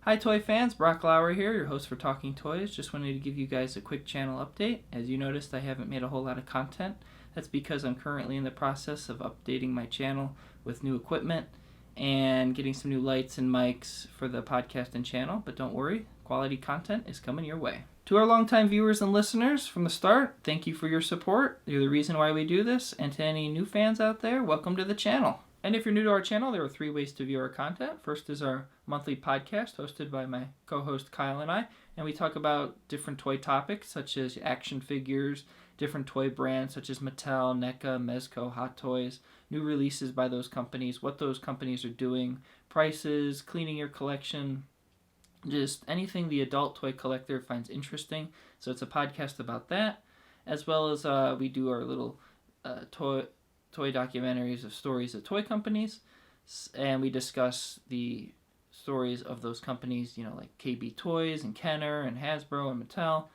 Hi toy fans, Brock Lauer here, your host for Talking Toys. Just wanted to give you guys a quick channel update. As you noticed, I haven't made a whole lot of content. That's because I'm currently in the process of updating my channel with new equipment and getting some new lights and mics for the podcast and channel. But don't worry, quality content is coming your way. To our longtime viewers and listeners from the start, thank you for your support. You're the reason why we do this. And to any new fans out there, welcome to the channel. And if you're new to our channel, there are 3 ways to view our content. First is our monthly podcast hosted by my co-host Kyle and I, and we talk about different toy topics such as action figures, different toy brands such as Mattel, Neca, Mezco, Hot Toys, new releases by those companies, what those companies are doing, prices, cleaning your collection, just anything the adult toy collector finds interesting. So it's a podcast about that, as well as we do our little toy documentaries of stories of toy companies, and we discuss the stories of those companies, like KB Toys and Kenner and Hasbro and Mattel.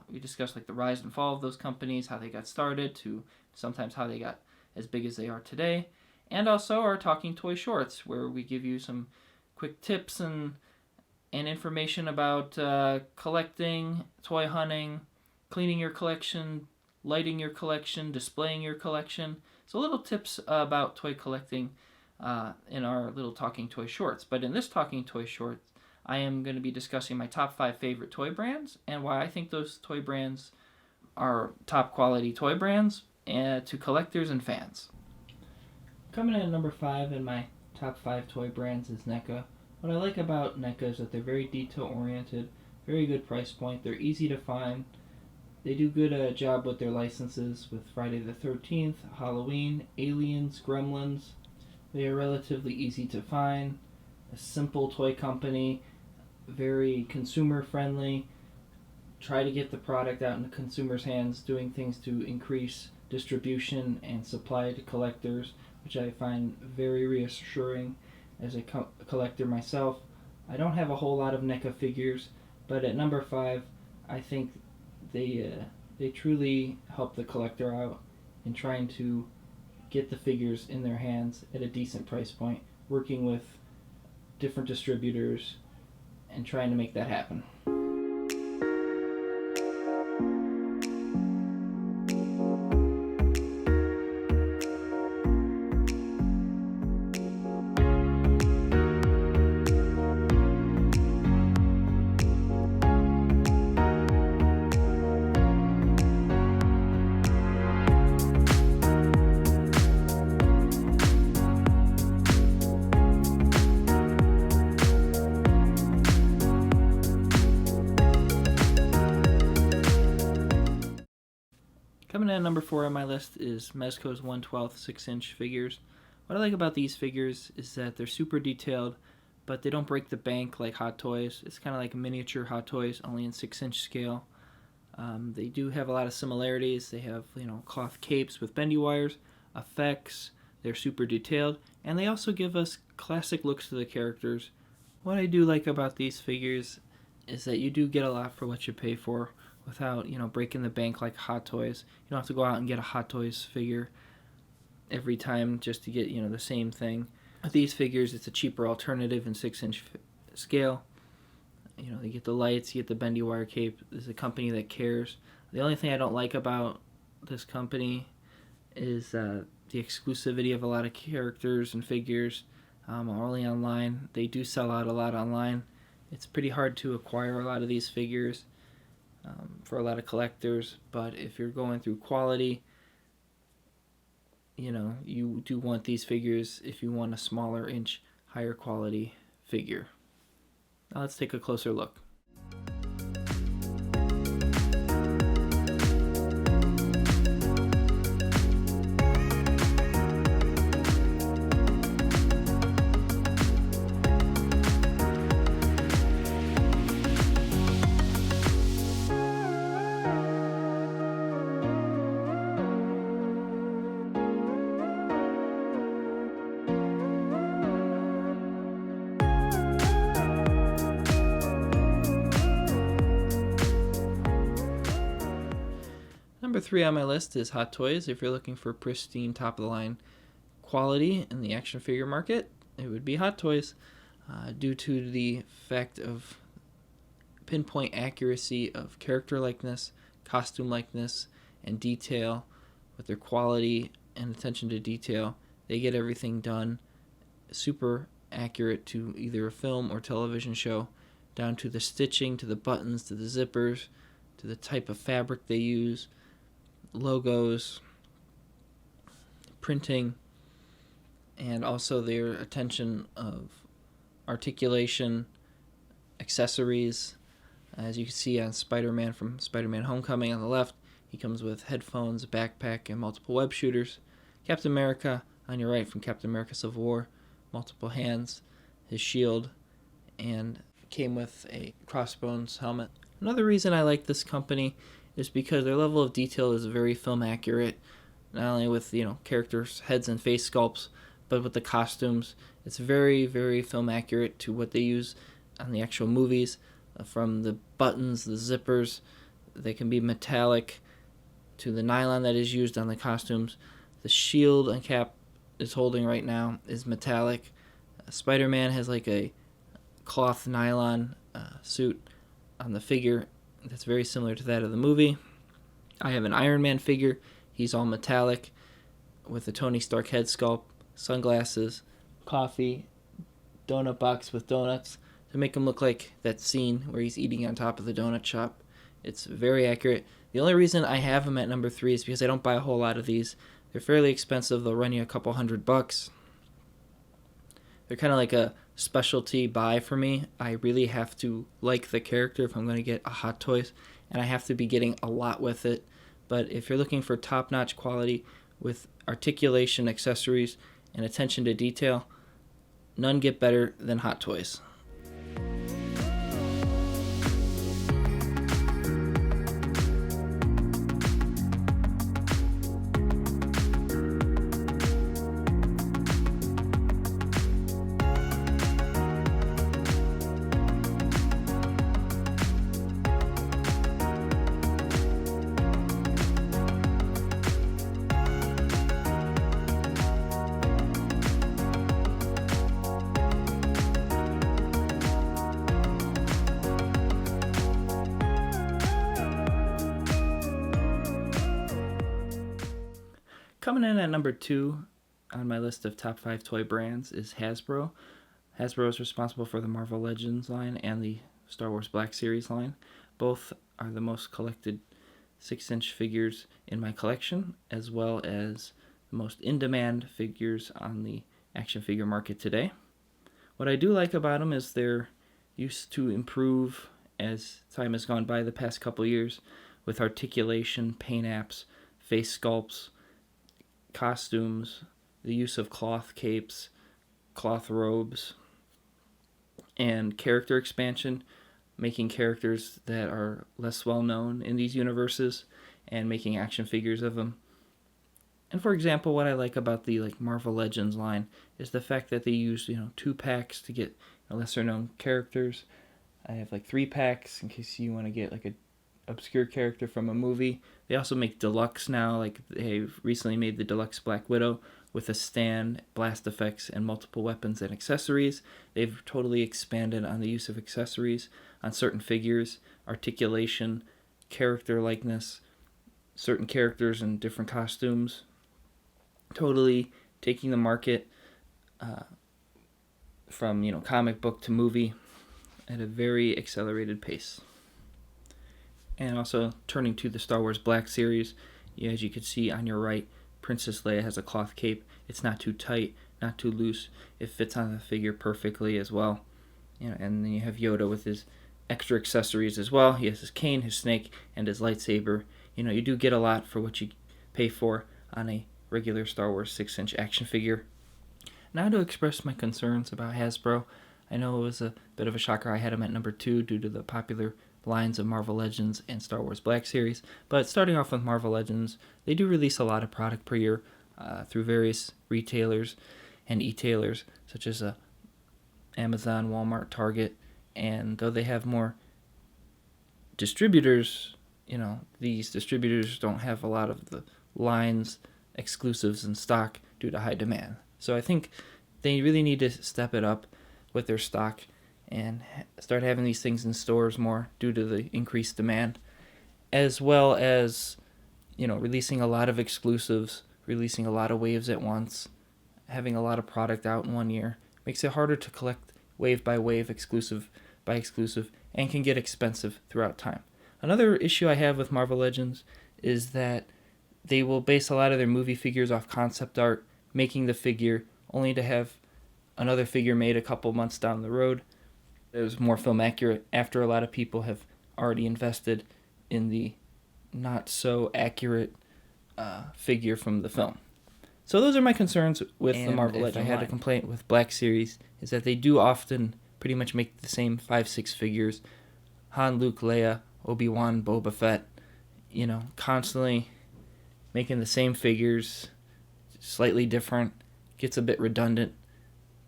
We discuss like the rise and fall of those companies, how they got started, to sometimes how they got as big as they are today, and also our Talking Toy Shorts, where we give you some quick tips and information about collecting, toy hunting, cleaning your collection, lighting your collection, displaying your collection. So little tips about toy collecting in our little Talking Toy Shorts. But in this Talking Toy Shorts, I am going to be discussing my top 5 favorite toy brands and why I think those toy brands are top quality toy brands to collectors and fans. Coming in at number 5 in my top 5 toy brands is Neca. What I like about Neca is that they're very detail oriented, very good price point, they're easy to find. They do good job with their licenses with Friday the 13th, Halloween, Aliens, Gremlins. They are relatively easy to find, a simple toy company, very consumer friendly, try to get the product out into consumers' hands, doing things to increase distribution and supply to collectors, which I find very reassuring as a collector myself. I don't have a whole lot of NECA figures, but at number 5, I think they truly help the collector out in trying to get the figures in their hands at a decent price point, working with different distributors and trying to make that happen. Coming in at number 4 on my list is Mezco's 1/12 6-inch figures. What I like about these figures is that they're super detailed, but they don't break the bank like Hot Toys. It's kind of like miniature Hot Toys, only in 6-inch scale. They do have a lot of similarities. They have cloth capes with bendy wires, effects. They're super detailed, and they also give us classic looks to the characters. What I do like about these figures is that you do get a lot for what you pay for, without breaking the bank like Hot Toys. You don't have to go out and get a Hot Toys figure every time just to get the same thing. With these figures, it's a cheaper alternative in 6-inch scale. They get the lights, you get the bendy wire cape. This is a company that cares. The only thing I don't like about this company is the exclusivity of a lot of characters and figures are only online. They do sell out a lot online. It's pretty hard to acquire a lot of these figures for a lot of collectors, but if you're going through quality, you do want these figures if you want a smaller inch, higher quality figure. Now let's take a closer look. Number 3 on my list is Hot Toys. If you're looking for pristine, top-of-the-line quality in the action figure market, it would be Hot Toys. due to the fact of pinpoint accuracy of character likeness, costume likeness, and detail. With their quality and attention to detail, they get everything done super accurate to either a film or television show, down to the stitching, to the buttons, to the zippers, to the type of fabric they use, logos, printing, and also their attention of articulation, accessories. As you can see on Spider-Man from Spider-Man Homecoming on the left, he comes with headphones, a backpack, and multiple web shooters. Captain America on your right from Captain America Civil War, multiple hands, his shield, and came with a crossbones helmet. Another reason I like this company is because their level of detail is very film accurate, not only with characters' heads and face sculpts, but with the costumes. It's very, very film accurate to what they use on the actual movies. From the buttons, the zippers, they can be metallic, to the nylon that is used on the costumes. The shield and cap is holding right now is metallic. Spider-Man has like a cloth nylon suit on the figure that's very similar to that of the movie. I have an Iron Man figure. He's all metallic with a Tony Stark head sculpt, sunglasses, coffee, donut box with donuts to make him look like that scene where he's eating on top of the donut shop. It's very accurate. The only reason I have him at number 3 is because I don't buy a whole lot of these. They're fairly expensive. They'll run you a couple $100. They're kind of like a specialty buy for me. I really have to like the character if I'm going to get a Hot Toys, and I have to be getting a lot with it. But if you're looking for top-notch quality with articulation, accessories, and attention to detail, none get better than Hot Toys. Coming in at number 2 on my list of top 5 toy brands is Hasbro. Hasbro is responsible for the Marvel Legends line and the Star Wars Black Series line. Both are the most collected 6-inch figures in my collection, as well as the most in-demand figures on the action figure market today. What I do like about them is they're used to improve as time has gone by the past couple years with articulation, paint apps, face sculpts, costumes, the use of cloth capes, cloth robes, and character expansion, making characters that are less well known in these universes and making action figures of them. And for example, what I like about the Marvel Legends line is the fact that they use 2 packs to get lesser known characters. I have 3 packs in case you want to get a obscure character from a movie. They also make deluxe now, they've recently made the deluxe Black Widow with a stand, blast effects, and multiple weapons and accessories. They've totally expanded on the use of accessories on certain figures, articulation, character likeness, certain characters in different costumes, totally taking the market from comic book to movie at a very accelerated pace. And also turning to the Star Wars Black Series, as you can see on your right, Princess Leia has a cloth cape. It's not too tight, not too loose. It fits on the figure perfectly as well. And then you have Yoda with his extra accessories as well. He has his cane, his snake, and his lightsaber. You do get a lot for what you pay for on a regular Star Wars 6-inch action figure. Now to express my concerns about Hasbro. I know it was a bit of a shocker I had them at number 2 due to the popular lines of Marvel Legends and Star Wars Black Series. But starting off with Marvel Legends, they do release a lot of product per year through various retailers and e-tailers such as Amazon, Walmart, Target. And though they have more distributors, these distributors don't have a lot of the lines, exclusives in stock due to high demand. So I think they really need to step it up. with their stock and start having these things in stores more due to the increased demand, as well as, releasing a lot of exclusives, releasing a lot of waves at once, having a lot of product out in one year. Makes it harder to collect wave by wave, exclusive by exclusive, and can get expensive throughout time. Another issue I have with Marvel Legends is that they will base a lot of their movie figures off concept art, making the figure only to have another figure made a couple months down the road. It was more film accurate after a lot of people have already invested in the not so accurate figure from the film. So those are my concerns with the Marvel Legends. If I had a complaint with Black Series, is that they do often pretty much make the same 5-6 figures. Han, Luke, Leia, Obi-Wan, Boba Fett, constantly making the same figures, slightly different, gets a bit redundant.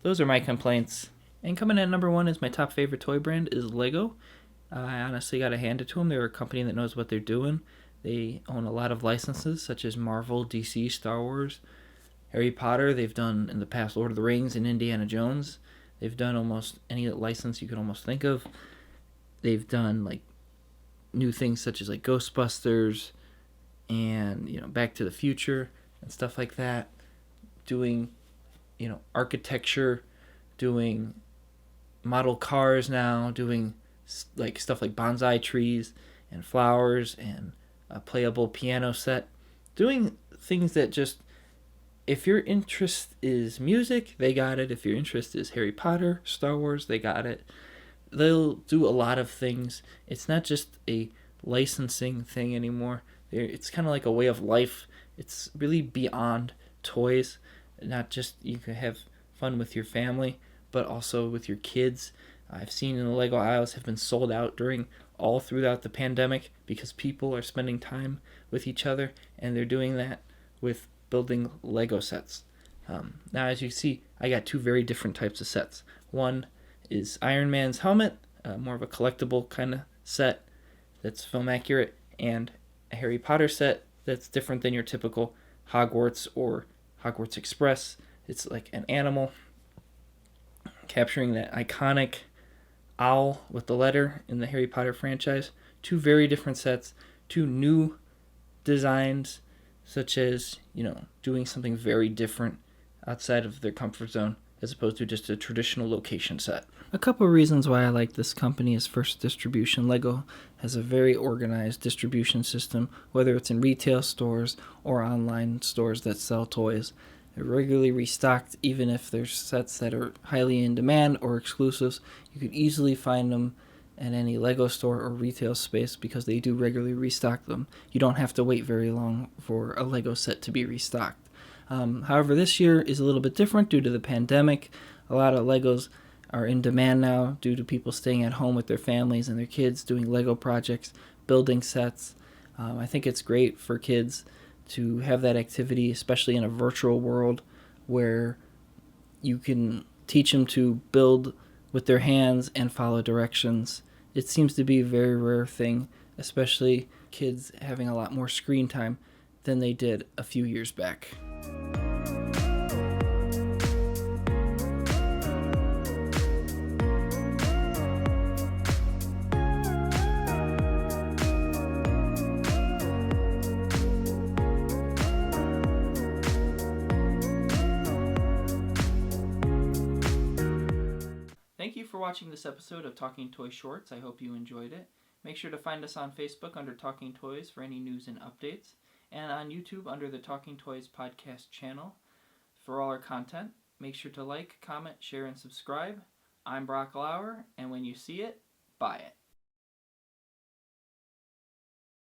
Those are my complaints. And coming in at number 1 is my top favorite toy brand is Lego. I honestly got to hand it to them. They're a company that knows what they're doing. They own a lot of licenses such as Marvel, DC, Star Wars, Harry Potter. They've done in the past Lord of the Rings and Indiana Jones. They've done almost any license you could almost think of. They've done like new things such as like Ghostbusters and Back to the Future and stuff like that. Doing architecture, doing model cars now, doing like stuff like bonsai trees and flowers and a playable piano set, doing things that just, if your interest is music, they got it. If your interest is Harry Potter, Star Wars, they got it. They'll do a lot of things. It's not just a licensing thing anymore. It's kind of like a way of life. It's really beyond toys. Not just you can have fun with your family, but also with your kids. I've seen in the Lego aisles have been sold out all throughout the pandemic because people are spending time with each other, and they're doing that with building Lego sets. Now, as you see, I got 2 very different types of sets. One is Iron Man's helmet, more of a collectible kind of set that's film accurate, and a Harry Potter set that's different than your typical Hogwarts or Hogwarts Express. It's like an animal capturing that iconic owl with the letter in the Harry Potter franchise. 2 very different sets, 2 new designs, such as, doing something very different outside of their comfort zone as opposed to just a traditional location set. A couple of reasons why I like this company is first, distribution. Lego has a very organized distribution system, whether it's in retail stores or online stores that sell toys. They're regularly restocked. Even if there's sets that are highly in demand or exclusives, you could easily find them at any Lego store or retail space because they do regularly restock them. You don't have to wait very long for a Lego set to be restocked. However, this year is a little bit different due to the pandemic. A lot of Legos are in demand now due to people staying at home with their families and their kids doing Lego projects, building sets. I think it's great for kids to have that activity, especially in a virtual world where you can teach them to build with their hands and follow directions. It seems to be a very rare thing, especially kids having a lot more screen time than they did a few years back. Thank you for watching this episode of Talking Toy Shorts. I hope you enjoyed it. Make sure to find us on Facebook under Talking Toys for any news and updates, and on YouTube under the Talking Toys podcast channel for all our content. Make sure to like, comment, share, and subscribe. I'm Brock Lauer, and when you see it, buy it.